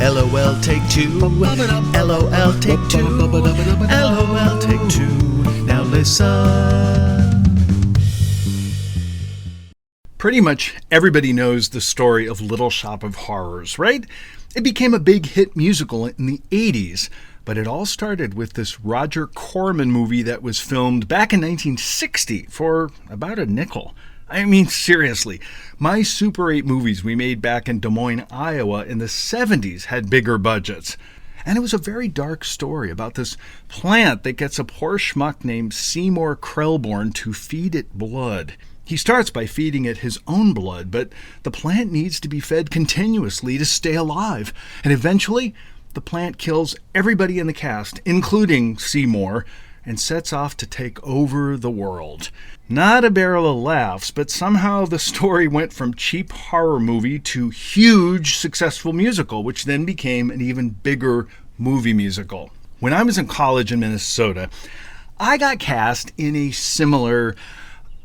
LOL take two. LOL take two. LOL take two. Now listen. Pretty much everybody knows the story of Little Shop of Horrors, right? It became a big hit musical in the 80s, but it all started with this Roger Corman movie that was filmed back in 1960 for about a nickel. I mean, seriously, my Super 8 movies we made back in Des Moines, Iowa in the 70s had bigger budgets. And it was a very dark story about this plant that gets a poor schmuck named Seymour Krelborn to feed it blood. He starts by feeding it his own blood, but the plant needs to be fed continuously to stay alive. And eventually, the plant kills everybody in the cast, including Seymour, and sets off to take over the world. Not a barrel of laughs, but somehow the story went from cheap horror movie to huge successful musical, which then became an even bigger movie musical. When I was in college in Minnesota, I got cast in a similar,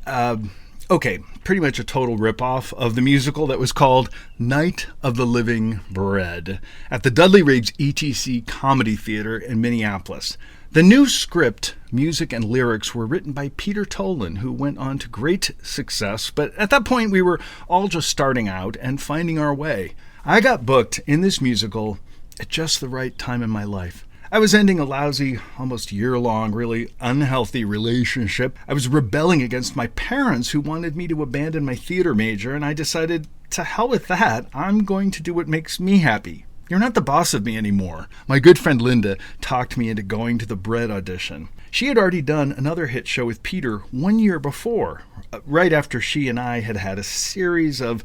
pretty much a total ripoff of the musical that was called Night of the Living Bread at the Dudley Riggs ETC Comedy Theater in Minneapolis. The new script, music, and lyrics were written by Peter Tolan, who went on to great success, but at that point we were all just starting out and finding our way. I got booked in this musical at just the right time in my life. I was ending a lousy, almost year-long, really unhealthy relationship. I was rebelling against my parents who wanted me to abandon my theater major, and I decided, to hell with that, I'm going to do what makes me happy. You're not the boss of me anymore. My good friend Linda talked me into going to the Bread audition. She had already done another hit show with Peter 1 year before, right after she and I had had a series of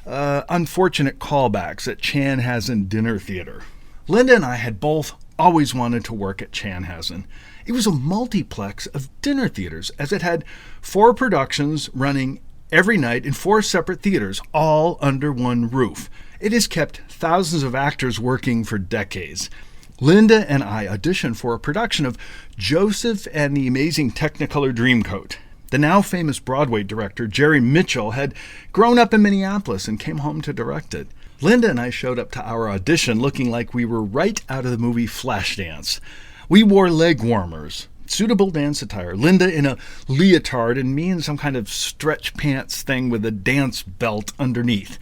unfortunate callbacks at Chanhassen Dinner Theater. Linda and I had both always wanted to work at Chanhassen. It was a multiplex of dinner theaters, as it had 4 productions running every night in 4 separate theaters, all under one roof. It has kept thousands of actors working for decades. Linda and I auditioned for a production of Joseph and the Amazing Technicolor Dreamcoat. The now famous Broadway director, Jerry Mitchell, had grown up in Minneapolis and came home to direct it. Linda and I showed up to our audition looking like we were right out of the movie Flashdance. We wore leg warmers, suitable dance attire, Linda in a leotard and me in some kind of stretch pants thing with a dance belt underneath.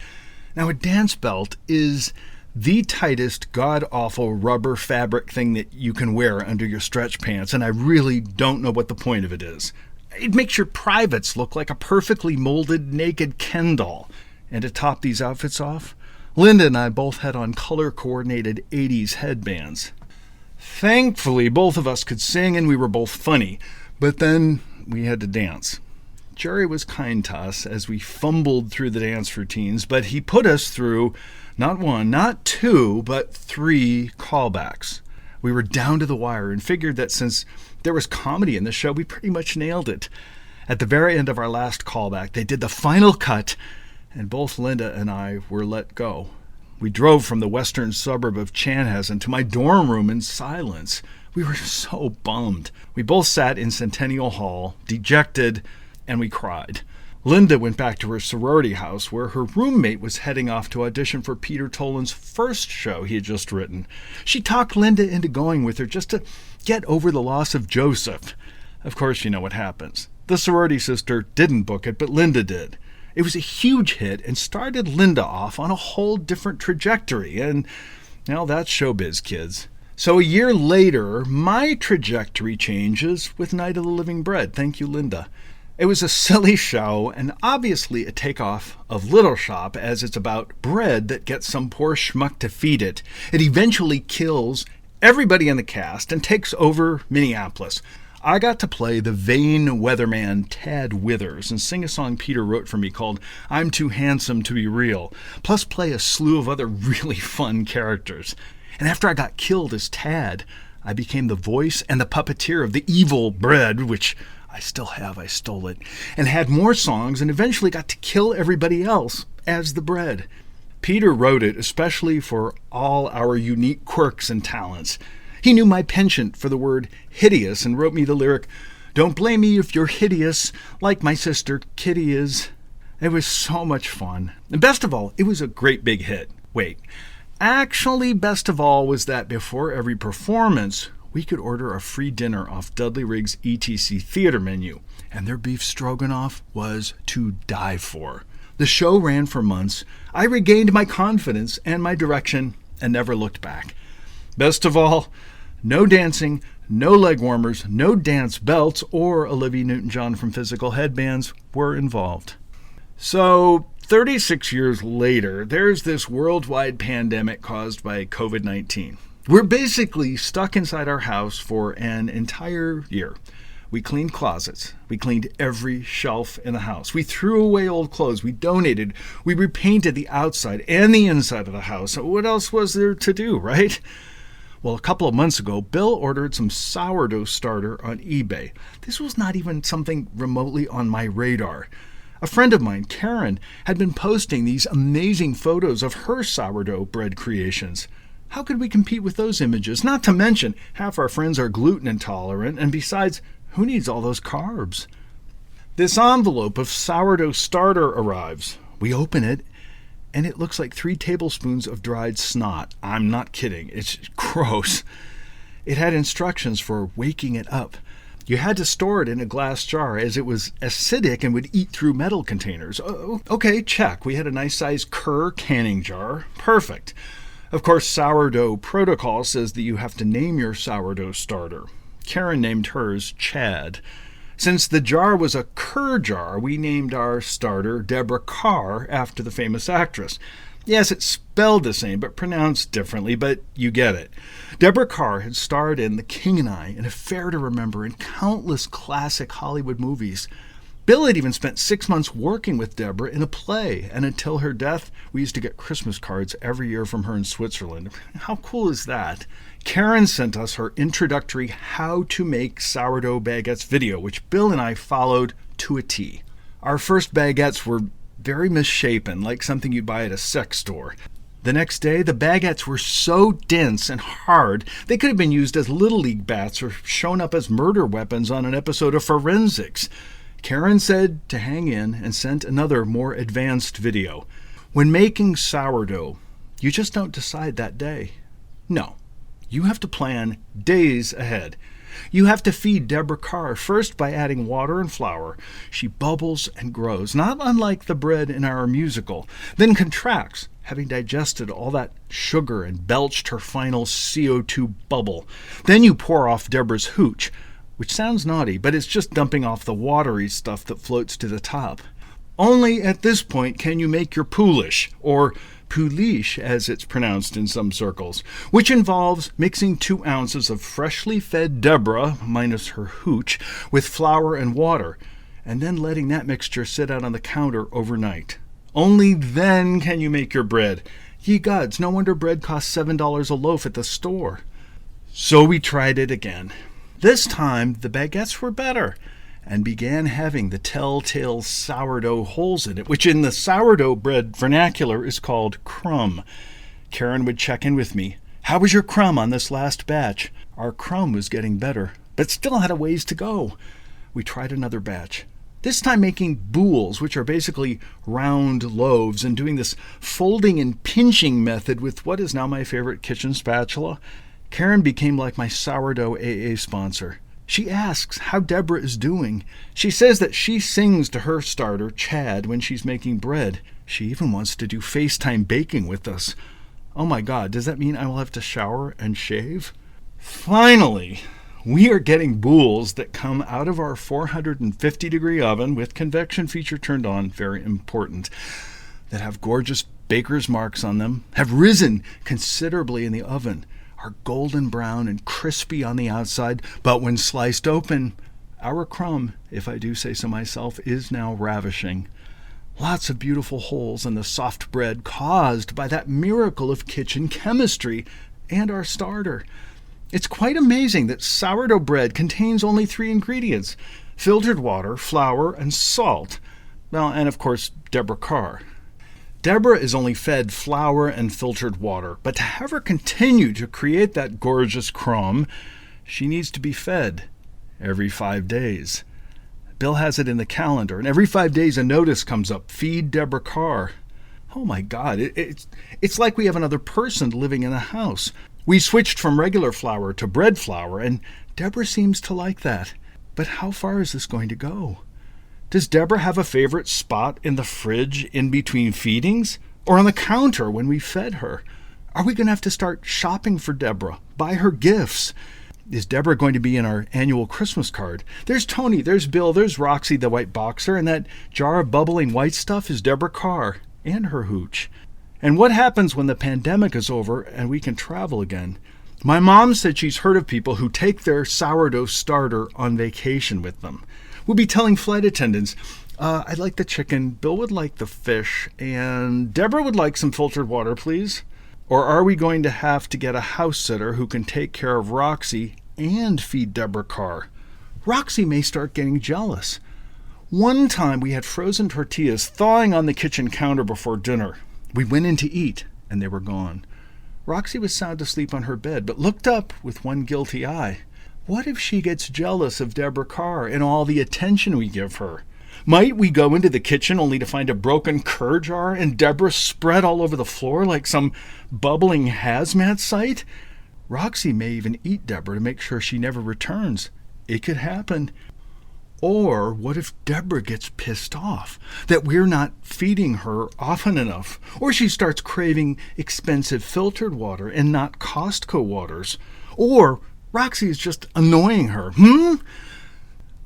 Now, a dance belt is the tightest, god-awful rubber fabric thing that you can wear under your stretch pants, and I really don't know what the point of it is. It makes your privates look like a perfectly molded naked Ken doll. And to top these outfits off, Linda and I both had on color-coordinated 80s headbands. Thankfully, both of us could sing and we were both funny, but then we had to dance. Jerry was kind to us as we fumbled through the dance routines, but he put us through not 1, not 2, but 3 callbacks. We were down to the wire and figured that since there was comedy in the show, we pretty much nailed it. At the very end of our last callback, they did the final cut, and both Linda and I were let go. We drove from the western suburb of Chanhassen to my dorm room in silence. We were so bummed. We both sat in Centennial Hall, dejected, and we cried. Linda went back to her sorority house where her roommate was heading off to audition for Peter Tolan's first show he had just written. She talked Linda into going with her just to get over the loss of Joseph. Of course, you know what happens. The sorority sister didn't book it, but Linda did. It was a huge hit and started Linda off on a whole different trajectory. And, well, that's showbiz, kids. So a year later, my trajectory changes with Night of the Living Bread. Thank you, Linda. It was a silly show and obviously a takeoff of Little Shop, as it's about bread that gets some poor schmuck to feed it. It eventually kills everybody in the cast and takes over Minneapolis. I got to play the vain weatherman Tad Withers and sing a song Peter wrote for me called I'm Too Handsome to Be Real, plus play a slew of other really fun characters. And after I got killed as Tad, I became the voice and the puppeteer of the evil bread, which I still have, I stole it, and had more songs and eventually got to kill everybody else as the bread. Peter wrote it especially for all our unique quirks and talents. He knew my penchant for the word hideous and wrote me the lyric, "Don't blame me if you're hideous, like my sister Kitty is." It was so much fun. And best of all, it was a great big hit. Wait, Actually, best of all was that before every performance, we could order a free dinner off Dudley Riggs' ETC theater menu, and their beef stroganoff was to die for. The show ran for months. I regained my confidence and my direction and never looked back. Best of all, no dancing, no leg warmers, no dance belts, or Olivia Newton-John from Physical Headbands were involved. So, 36 years later, there's this worldwide pandemic caused by COVID-19. We're basically stuck inside our house for an entire year. We cleaned closets. We cleaned every shelf in the house. We threw away old clothes. We donated. We repainted the outside and the inside of the house. What else was there to do, right? Well, a couple of months ago, Bill ordered some sourdough starter on eBay. This was not even something remotely on my radar. A friend of mine, Karen, had been posting these amazing photos of her sourdough bread creations. How could we compete with those images? Not to mention, half our friends are gluten intolerant, and besides, who needs all those carbs? This envelope of sourdough starter arrives. We open it, and it looks like 3 tablespoons of dried snot. I'm not kidding. It's gross. It had instructions for waking it up. You had to store it in a glass jar as it was acidic and would eat through metal containers. Oh, okay, check. We had a nice sized Kerr canning jar. Perfect. Of course, sourdough protocol says that you have to name your sourdough starter. Karen named hers Chad. Since the jar was a Kerr jar, we named our starter Deborah Kerr after the famous actress. Yes, it's spelled the same, but pronounced differently, but you get it. Deborah Kerr had starred in The King and I, An Affair to Remember, and countless classic Hollywood movies. Bill had even spent 6 months working with Deborah in a play, and until her death, we used to get Christmas cards every year from her in Switzerland. How cool is that? Karen sent us her introductory How to Make Sourdough Baguettes video, which Bill and I followed to a T. Our first baguettes were very misshapen, like something you'd buy at a sex store. The next day, the baguettes were so dense and hard, they could have been used as Little League bats or shown up as murder weapons on an episode of Forensics. Karen said to hang in and sent another more advanced video. When making sourdough, you just don't decide that day. No, you have to plan days ahead. You have to feed Deborah Kerr first by adding water and flour. She bubbles and grows, not unlike the bread in our musical, then contracts, having digested all that sugar and belched her final CO2 bubble. Then you pour off Deborah's hooch, which sounds naughty, but it's just dumping off the watery stuff that floats to the top. Only at this point can you make your poulish, or pouliche as it's pronounced in some circles, which involves mixing 2 ounces of freshly fed Deborah, minus her hooch, with flour and water, and then letting that mixture sit out on the counter overnight. Only then can you make your bread. Ye gods, no wonder bread costs $7 a loaf at the store. So we tried it again. This time, the baguettes were better and began having the telltale sourdough holes in it, which in the sourdough bread vernacular is called crumb. Karen would check in with me. How was your crumb on this last batch? Our crumb was getting better, but still had a ways to go. We tried another batch, this time making boules, which are basically round loaves, and doing this folding and pinching method with what is now my favorite kitchen spatula. Karen became like my sourdough AA sponsor. She asks how Deborah is doing. She says that she sings to her starter, Chad, when she's making bread. She even wants to do FaceTime baking with us. Oh my God, does that mean I will have to shower and shave? Finally, we are getting boules that come out of our 450-degree oven with convection feature turned on, very important, that have gorgeous baker's marks on them, have risen considerably in the oven, are golden brown and crispy on the outside, but when sliced open, our crumb, if I do say so myself, is now ravishing. Lots of beautiful holes in the soft bread caused by that miracle of kitchen chemistry and our starter. It's quite amazing that sourdough bread contains only 3 ingredients: filtered water, flour, and salt. Well, and of course, Deborah Kerr. Deborah is only fed flour and filtered water, but to have her continue to create that gorgeous crumb, she needs to be fed every 5 days. Bill has it in the calendar, and every 5 days a notice comes up, feed Deborah Kerr. Oh my God, it's like we have another person living in the house. We switched from regular flour to bread flour, and Deborah seems to like that. But how far is this going to go? Does Deborah have a favorite spot in the fridge in between feedings? Or on the counter when we fed her? Are we going to have to start shopping for Deborah? Buy her gifts? Is Deborah going to be in our annual Christmas card? There's Tony, there's Bill, there's Roxy the white boxer, and that jar of bubbling white stuff is Deborah Kerr and her hooch. And what happens when the pandemic is over and we can travel again? My mom said she's heard of people who take their sourdough starter on vacation with them. We'll be telling flight attendants, I'd like the chicken, Bill would like the fish, and Deborah would like some filtered water, please. Or are we going to have to get a house sitter who can take care of Roxy and feed Deborah Kerr? Roxy may start getting jealous. One time we had frozen tortillas thawing on the kitchen counter before dinner. We went in to eat, and they were gone. Roxy was sound asleep on her bed, but looked up with one guilty eye. What if she gets jealous of Deborah Kerr and all the attention we give her? Might we go into the kitchen only to find a broken Kerr jar and Deborah spread all over the floor like some bubbling hazmat site? Roxy may even eat Deborah to make sure she never returns. It could happen. Or what if Deborah gets pissed off that we're not feeding her often enough? Or she starts craving expensive filtered water and not Costco waters? Or Roxy is just annoying her.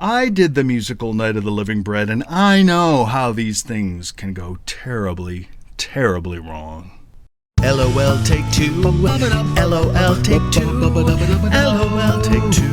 I did the musical Night of the Living Bread, and I know how these things can go terribly, terribly wrong. LOL take two. LOL take two. LOL take two.